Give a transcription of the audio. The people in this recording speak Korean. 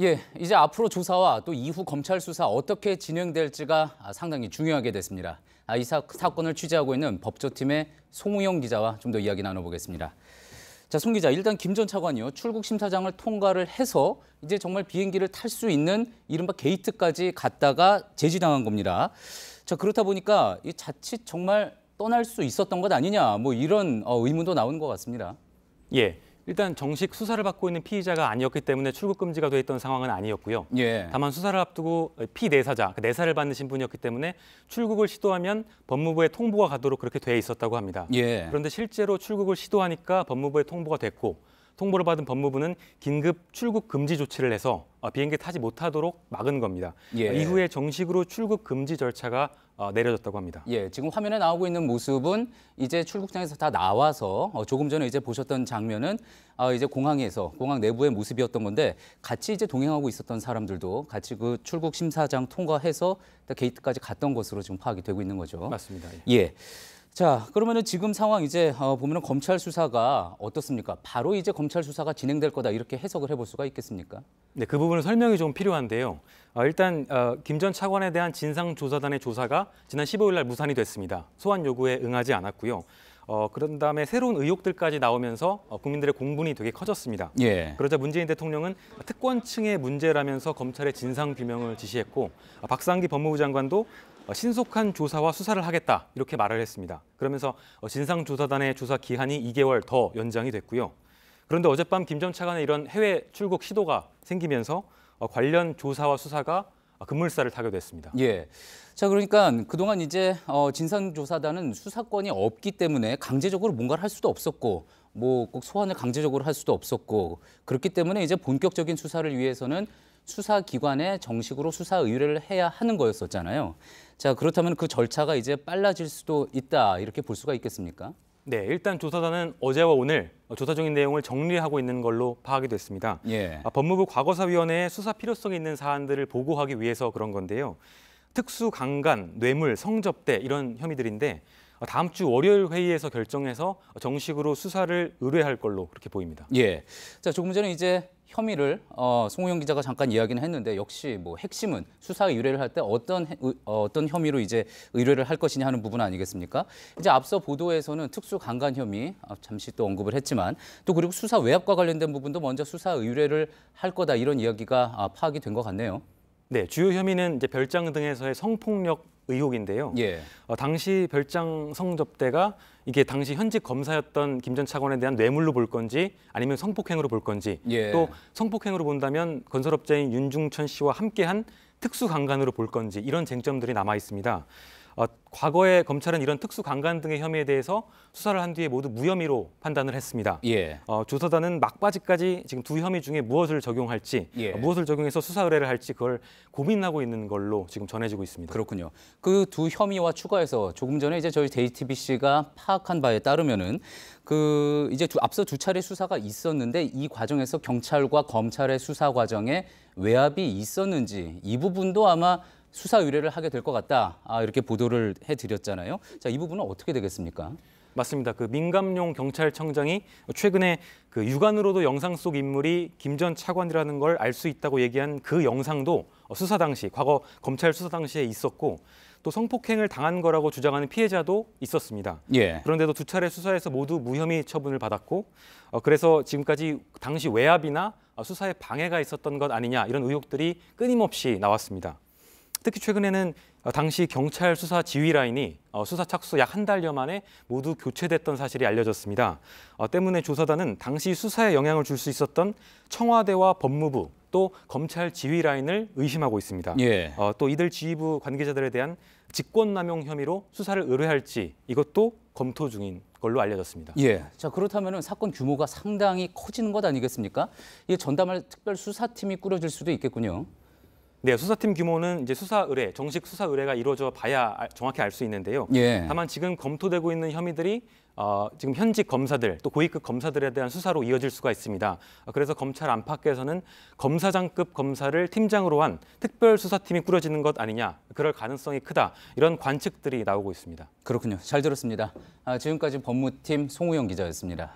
예, 이제 앞으로 조사와 또 이후 검찰 수사 어떻게 진행될지가 상당히 중요하게 됐습니다. 이 사건을 취재하고 있는 법조팀의 송우영 기자와 좀 더 이야기 나눠보겠습니다. 자, 송 기자, 일단 김 전 차관이요. 출국 심사장을 통과를 해서 이제 정말 비행기를 탈 수 있는 이른바 게이트까지 갔다가 제지당한 겁니다. 자, 그렇다 보니까 이 자칫 정말 떠날 수 있었던 것 아니냐, 뭐 이런 의문도 나오는 것 같습니다. 예, 일단 정식 수사를 받고 있는 피의자가 아니었기 때문에 출국 금지가 돼 있던 상황은 아니었고요. 예. 다만 수사를 앞두고 피내사자, 내사를 받는 신분이었기 때문에 출국을 시도하면 법무부에 통보가 가도록 그렇게 돼 있었다고 합니다. 예. 그런데 실제로 출국을 시도하니까 법무부에 통보가 됐고 통보를 받은 법무부는 긴급 출국 금지 조치를 해서 비행기 타지 못하도록 막은 겁니다. 예. 이후에 정식으로 출국 금지 절차가 내려졌다고 합니다. 예, 지금 화면에 나오고 있는 모습은 이제 출국장에서 다 나와서 조금 전에 이제 보셨던 장면은 이제 공항 내부의 모습이었던 건데 같이 이제 동행하고 있었던 사람들도 같이 그 출국 심사장 통과해서 게이트까지 갔던 것으로 지금 파악이 되고 있는 거죠. 맞습니다. 예. 자, 그러면은 지금 상황 이제 보면은 검찰 수사가 어떻습니까? 바로 이제 검찰 수사가 진행될 거다 이렇게 해석을 해볼 수가 있겠습니까? 네, 그 부분은 설명이 좀 필요한데요. 일단 김 전 차관에 대한 진상조사단의 조사가 지난 15일 날 무산이 됐습니다. 소환 요구에 응하지 않았고요. 그런 다음에 새로운 의혹들까지 나오면서 국민들의 공분이 되게 커졌습니다. 예. 그러자 문재인 대통령은 특권층의 문제라면서 검찰의 진상규명을 지시했고 박상기 법무부 장관도 신속한 조사와 수사를 하겠다 이렇게 말을 했습니다. 그러면서 진상조사단의 조사 기한이 2개월 더 연장이 됐고요. 그런데 어젯밤 김 전 차관의 이런 해외 출국 시도가 생기면서 관련 조사와 수사가 급물살을 타게 됐습니다. 예. 자, 그러니까 그동안 이제 진상조사단은 수사권이 없기 때문에 강제적으로 뭔가를 할 수도 없었고 뭐 꼭 소환을 강제적으로 할 수도 없었고 그렇기 때문에 이제 본격적인 수사를 위해서는 수사기관에 정식으로 수사 의뢰를 해야 하는 거였었잖아요. 자, 그렇다면 그 절차가 이제 빨라질 수도 있다 이렇게 볼 수가 있겠습니까? 네, 일단 조사단은 어제와 오늘 조사 중인 내용을 정리하고 있는 걸로 파악이 됐습니다. 예. 법무부 과거사위원회에 수사 필요성이 있는 사안들을 보고하기 위해서 그런 건데요. 특수강간, 뇌물, 성접대 이런 혐의들인데 다음 주 월요일 회의에서 결정해서 정식으로 수사를 의뢰할 걸로 그렇게 보입니다. 예. 자, 조금 전에 이제 혐의를 송우영 기자가 잠깐 이야기는 했는데 역시 뭐 핵심은 수사 의뢰를 할 때 어떤 혐의로 이제 의뢰를 할 것이냐 하는 부분 아니겠습니까? 이제 앞서 보도에서는 특수강간 혐의 잠시 또 언급을 했지만 또 그리고 수사 외압과 관련된 부분도 먼저 수사 의뢰를 할 거다 이런 이야기가 파악이 된 것 같네요. 네, 주요 혐의는 이제 별장 등에서의 성폭력 의혹인데요. 예. 당시 별장 성접대가 이게 당시 현직 검사였던 김 전 차관에 대한 뇌물로 볼 건지 아니면 성폭행으로 볼 건지 예. 또 성폭행으로 본다면 건설업자인 윤중천 씨와 함께한 특수강간으로 볼 건지 이런 쟁점들이 남아 있습니다. 과거에 검찰은 이런 특수강간 등의 혐의에 대해서 수사를 한 뒤에 모두 무혐의로 판단을 했습니다. 예. 조사단은 막바지까지 지금 두 혐의 중에 무엇을 적용할지, 예. 무엇을 적용해서 수사 의뢰를 할지 그걸 고민하고 있는 걸로 지금 전해지고 있습니다. 그렇군요. 그 두 혐의와 추가해서 조금 전에 이제 저희 JTBC가 파악한 바에 따르면은 이제 앞서 두 차례 수사가 있었는데 이 과정에서 경찰과 검찰의 수사 과정에 외압이 있었는지 이 부분도 아마 수사 의뢰를 하게 될 것 같다. 이렇게 보도를 해드렸잖아요. 자, 이 부분은 어떻게 되겠습니까? 맞습니다. 그 민감용 경찰청장이 최근에 그 육안으로도 영상 속 인물이 김 전 차관이라는 걸 알 수 있다고 얘기한 그 영상도 수사 당시, 과거 검찰 수사 당시에 있었고 또 성폭행을 당한 거라고 주장하는 피해자도 있었습니다. 예. 그런데도 두 차례 수사에서 모두 무혐의 처분을 받았고 그래서 지금까지 당시 외압이나 수사에 방해가 있었던 것 아니냐 이런 의혹들이 끊임없이 나왔습니다. 특히 최근에는 당시 경찰 수사 지휘 라인이 수사 착수 약 한 달여 만에 모두 교체됐던 사실이 알려졌습니다. 때문에 조사단은 당시 수사에 영향을 줄 수 있었던 청와대와 법무부 또 검찰 지휘 라인을 의심하고 있습니다. 예. 또 이들 지휘부 관계자들에 대한 직권남용 혐의로 수사를 의뢰할지 이것도 검토 중인 걸로 알려졌습니다. 예. 자, 그렇다면은 사건 규모가 상당히 커지는 것 아니겠습니까? 이게 전담할 특별 수사팀이 꾸려질 수도 있겠군요. 네, 수사팀 규모는 이제 수사 의뢰, 정식 수사 의뢰가 이루어져 봐야 정확히 알 수 있는데요. 예. 다만 지금 검토되고 있는 혐의들이 지금 현직 검사들 또 고위급 검사들에 대한 수사로 이어질 수가 있습니다. 그래서 검찰 안팎에서는 검사장급 검사를 팀장으로 한 특별수사팀이 꾸려지는 것 아니냐, 그럴 가능성이 크다, 이런 관측들이 나오고 있습니다. 그렇군요. 잘 들었습니다. 지금까지 법무팀 송우영 기자였습니다.